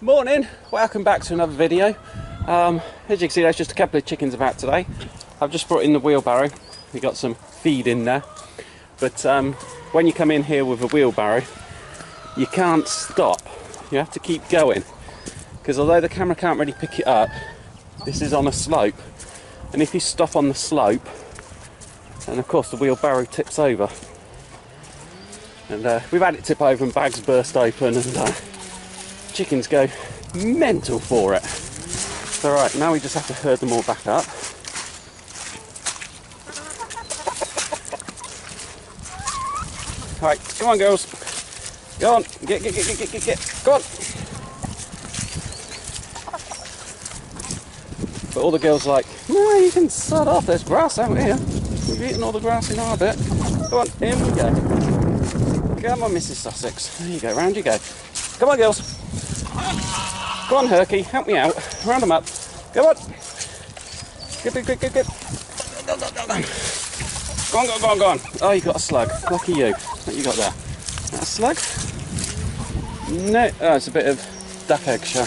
Morning, welcome back to another video. As you can see, there's just a couple of chickens about today. I've just brought in the wheelbarrow. We got some feed in there, but when you come in here with a wheelbarrow, you can't stop. You have to keep going, because although the camera can't really pick it up, this is on a slope, and if you stop on the slope, then of course the wheelbarrow tips over. And we've had it tip over and bags burst open, and chickens go mental for it. So right, now we just have to herd them all back up. Right, come on girls. Go on, get, go on. But all the girls are like, no, you can sod off, there's grass out here. We've eaten all the grass in our bit. Go on, in we go. Come on, Mrs. Sussex. There you go, round you go. Come on, girls. Go on, Herky, help me out. Round them up. Go on. Good. Go on. Oh, you got a slug. Lucky you. What you got there? That a slug? No. Oh, it's a bit of duck egg shell.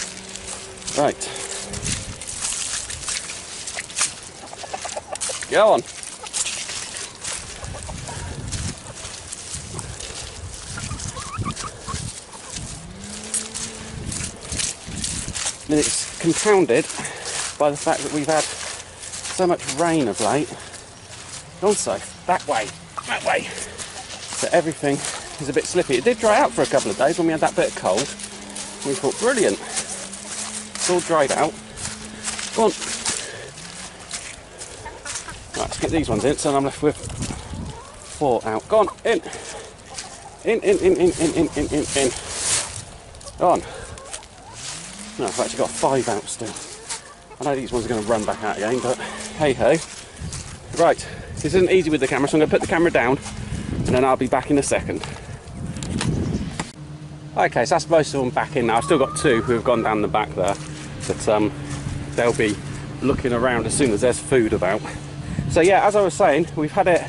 Right. Go on. And it's compounded by the fact that we've had so much rain of late. Also, that way. So everything is a bit slippy. It did dry out for a couple of days when we had that bit of cold. We thought, brilliant. It's all dried out. Go on. Right, let's get these ones in, so I'm left with 4 out. Go on, in. In. Go on. No, I've actually got 5 out still. I know these ones are going to run back out again, but hey ho. Right, this isn't easy with the camera, so I'm going to put the camera down and then I'll be back in a second. Okay, so that's most of them back in now. I've still got 2 who have gone down the back there, but they'll be looking around as soon as there's food about. So yeah, as I was saying, we've had it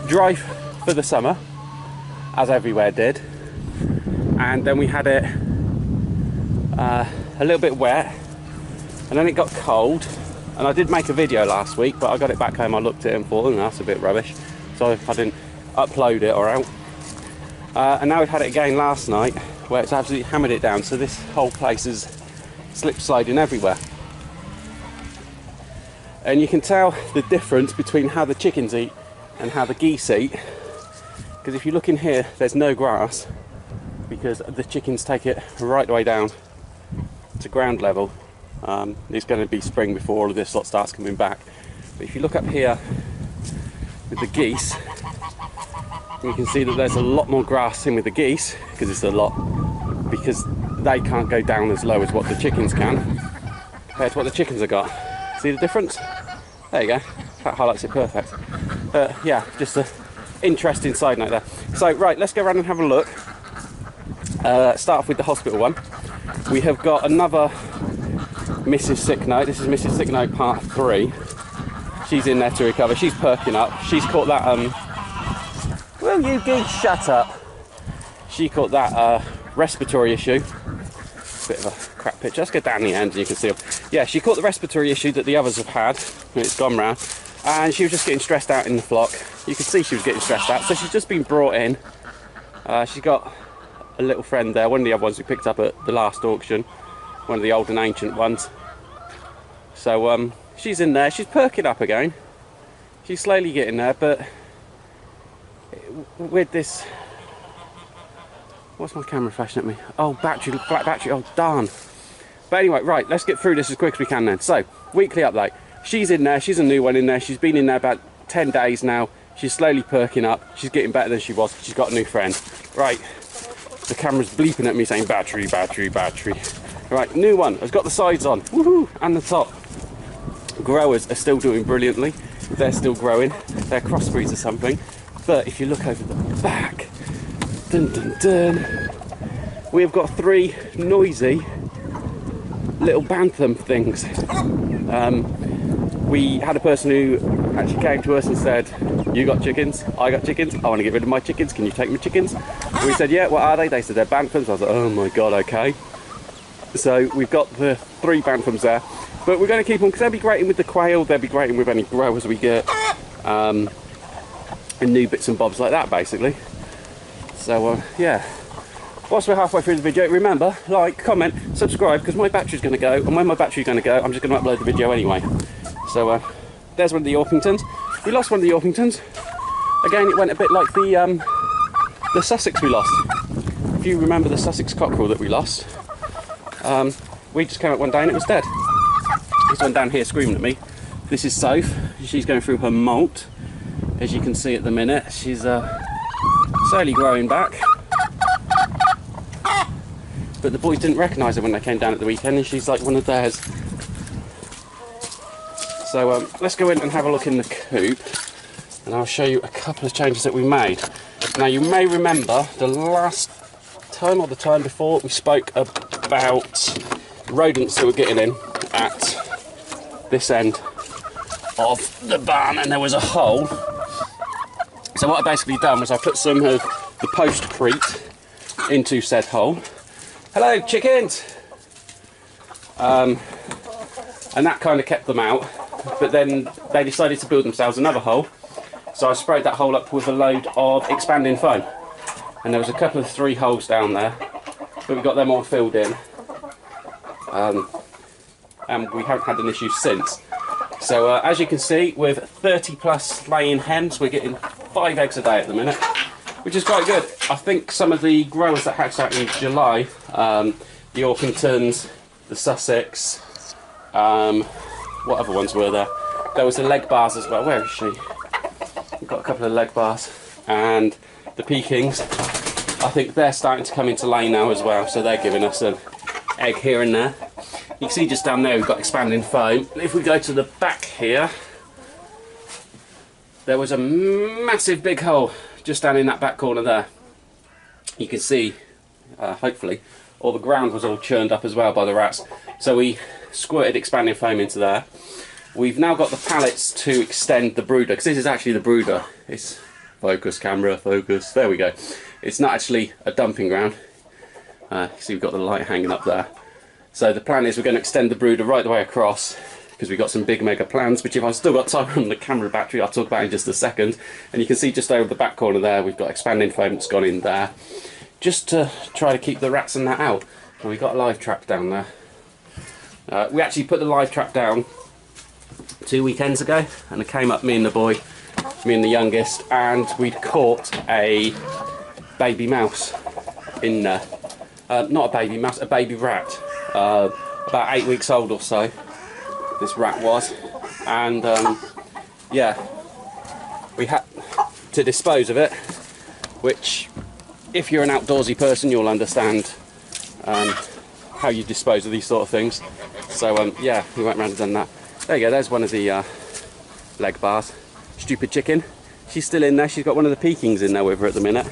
dry for the summer, as everywhere did, and then we had it a little bit wet, and then it got cold, and I did make a video last week, but I got it back home, I looked at it and thought, oh, that's a bit rubbish, so I didn't upload it or out. And now we've had it again last night, where it's absolutely hammered it down, so this whole place is slip sliding everywhere. And you can tell the difference between how the chickens eat and how the geese eat, because if you look in here, there's no grass, because the chickens take it right the way down to ground level. It's going to be spring before all of this lot starts coming back. But if you look up here with the geese, you can see that there's a lot more grass in with the geese, because they can't go down as low as what the chickens can compared to what the chickens have got. See the difference? There you go, that highlights it perfect. Yeah, just an interesting side note there. So right, let's go around and have a look. Start off with the hospital one. We have got another Mrs. Sick Note. This is Mrs. Sick Note part 3. She's in there to recover. She's perking up. She's caught that will you geese shut up? She caught that respiratory issue. Bit of a crap picture. Let's go down the end and you can see them. Yeah, she caught the respiratory issue that the others have had. It's gone round. And she was just getting stressed out in the flock. You could see she was getting stressed out. So she's just been brought in. She's got a little friend there, one of the other ones we picked up at the last auction, one of the old and ancient ones. So she's in there, she's perking up again, she's slowly getting there, but with this, what's my camera flashing at me? Oh, battery, flat battery, oh darn. But anyway, right, let's get through this as quick as we can then. So, weekly update, she's in there, she's a new one in there, she's been in there about 10 days now, she's slowly perking up, she's getting better than she was, she's got a new friend. Right. The camera's bleeping at me saying battery. Right, new one, has got the sides on, woohoo, and the top. Growers are still doing brilliantly, they're still growing, they're crossbreeds or something. But if you look over the back, we have got 3 noisy little bantam things. We had a person who actually came to us and said, you got chickens, I got chickens, I want to get rid of my chickens, can you take my chickens? And we said, yeah, what are they? They said they're bantams. I was like, oh my god, okay. So we've got the 3 bantams there, but we're going to keep them because they'll be grating with the quail, they'll be grating with any growers we get, and new bits and bobs like that basically. So yeah, whilst we're halfway through the video, remember, like, comment, subscribe, because my battery's going to go, and when my battery's going to go, I'm just going to upload the video anyway. So there's one of the Orpingtons. We lost one of the Orpingtons. Again, it went a bit like the Sussex we lost. If you remember the Sussex cockerel that we lost, we just came up one day and it was dead. This one down here screaming at me. This is Soph. She's going through her molt, as you can see at the minute. She's slowly growing back. But the boys didn't recognise her when they came down at the weekend, and she's like one of theirs. So let's go in and have a look in the coop, and I'll show you a couple of changes that we made. Now, you may remember the last time or the time before we spoke about rodents that were getting in at this end of the barn, and there was a hole. So what I basically done was I put some of the postcrete into said hole. Hello, chickens! And that kind of kept them out, but then they decided to build themselves another hole, so I sprayed that hole up with a load of expanding foam, and there was a couple of 3 holes down there, but we got them all filled in, and we haven't had an issue since. So as you can see, with 30 plus laying hens, we're getting 5 eggs a day at the minute, which is quite good. I think some of the growers that hatched out in July, the Orpingtons, the Sussex, what other ones were there? There was the leg bars as well. Where is she? We've got a couple of leg bars, and the Pekings. I think they're starting to come into lay now as well, so they're giving us an egg here and there. You can see just down there we've got expanding foam. If we go to the back here, there was a massive big hole just down in that back corner there. You can see, hopefully, all the ground was all churned up as well by the rats. So we squirted expanding foam into there. We've now got the pallets to extend the brooder, because this is actually the brooder. It's focus, camera, focus, there we go. It's not actually a dumping ground. See, we've got the light hanging up there. So the plan is we're going to extend the brooder right the way across, because we've got some big mega plans, which if I've still got time on the camera battery, I'll talk about in just a second. And you can see just over the back corner there, we've got expanding foam that's gone in there, just to try to keep the rats and that out. And we've got a live trap down there. We actually put the live trap down 2 weekends ago, and it came up, me and the boy, me and the youngest, and we'd caught a baby mouse in there. Not a baby mouse, a baby rat. About 8 weeks old or so, this rat was, and yeah, we had to dispose of it, which, if you're an outdoorsy person, you'll understand how you dispose of these sort of things. So yeah, we went round and done that. There you go, there's one of the leg bars. Stupid chicken, she's still in there. She's got one of the Pekings in there with her at the minute.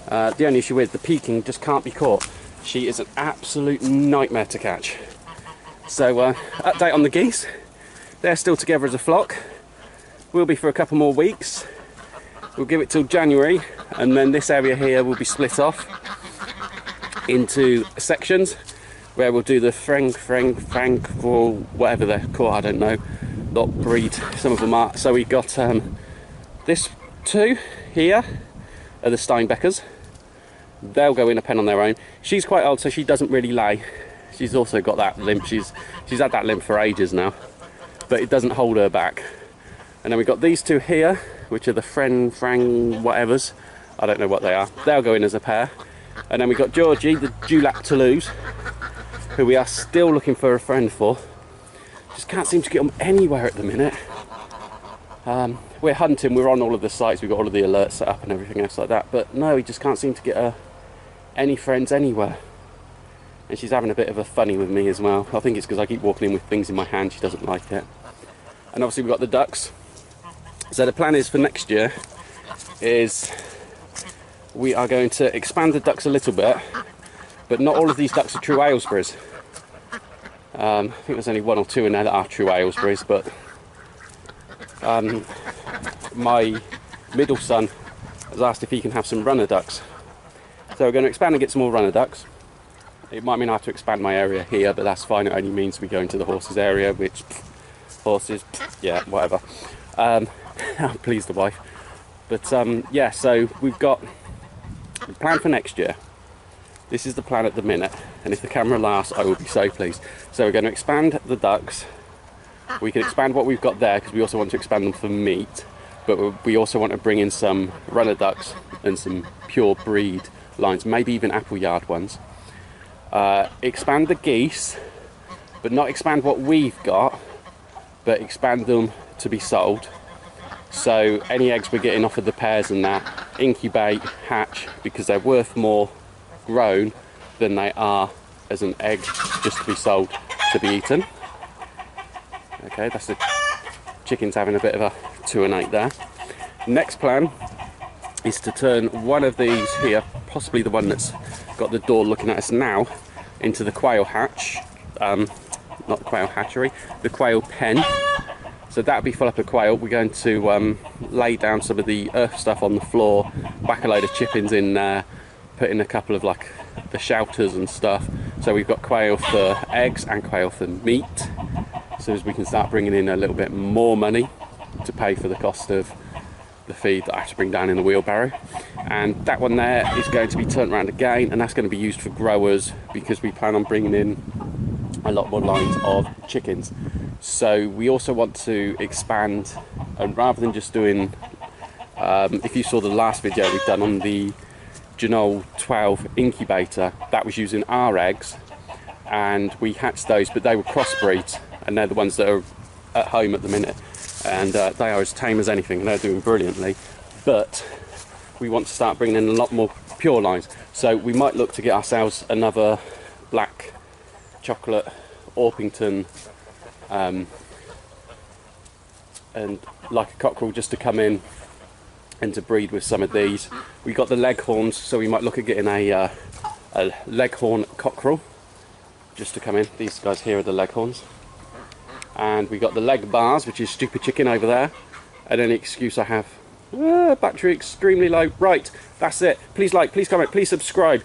The only issue is the Peking just can't be caught. She is an absolute nightmare to catch. So update on the geese. They're still together as a flock. We'll be for a couple more weeks. We'll give it till January, and then this area here will be split off into sections where we'll do the Frank, or whatever they're called, I don't know, not breed, some of them are. So we got this 2 here are the Steinbeckers. They'll go in a pen on their own. She's quite old, so she doesn't really lay. She's also got that limp. She's had that limp for ages now, but it doesn't hold her back. And then we've got these 2 here, which are the Frang whatevers. I don't know what they are. They'll go in as a pair. And then we've got Georgie, the Dewlap Toulouse, who we are still looking for a friend for. Just can't seem to get them anywhere at the minute. We're hunting, we're on all of the sites, we've got all of the alerts set up and everything else like that, but no, we just can't seem to get any friends anywhere. And she's having a bit of a funny with me as well. I think it's because I keep walking in with things in my hand, she doesn't like it. And obviously we've got the ducks. So the plan is for next year is we are going to expand the ducks a little bit, but not all of these ducks are true Aylesburys. I think there's only 1 or 2 in there that are true Aylesburys, but my middle son has asked if he can have some runner ducks. So we're going to expand and get some more runner ducks. It might mean I have to expand my area here, but that's fine. It only means we go into the horses area, which horses, yeah, whatever. Please the wife. But yeah, so we've got the plan for next year. This is the plan at the minute, and if the camera lasts, I will be so pleased. So we're going to expand the ducks. We can expand what we've got there because we also want to expand them for meat, but we also want to bring in some runner ducks and some pure breed lines, maybe even Appleyard ones. Expand the geese, but not expand what we've got, but expand them to be sold. So any eggs we're getting off of the pairs and that, incubate, hatch, because they're worth more grown than they are as an egg just to be sold, to be eaten. Okay, that's the chickens having a bit of a 2 and 8 there. Next plan is to turn one of these here, possibly the one that's got the door looking at us now, into the quail hatch, not the quail hatchery, the quail pen. So that'll be full up of quail. We're going to lay down some of the earth stuff on the floor, whack a load of chippings in there, put in a couple of like the shelters and stuff. So we've got quail for eggs and quail for meat, so as we can start bringing in a little bit more money to pay for the cost of the feed that I have to bring down in the wheelbarrow. And that one there is going to be turned around again, and that's going to be used for growers because we plan on bringing in a lot more lines of chickens. So we also want to expand, and rather than just doing, if you saw the last video we've done on the Janol 12 incubator, that was using our eggs, and we hatched those, but they were crossbreeds, and they're the ones that are at home at the minute, and they are as tame as anything, and they're doing brilliantly. But we want to start bringing in a lot more pure lines, so we might look to get ourselves another black chocolate Orpington and like a cockerel, just to come in and to breed with some of these. We got the leghorns, so we might look at getting a leghorn cockerel just to come in. These guys here are the leghorns. And we got the leg bars, which is stupid chicken over there. And any excuse I have, battery extremely low. Right, that's it. Please like, please comment, please subscribe.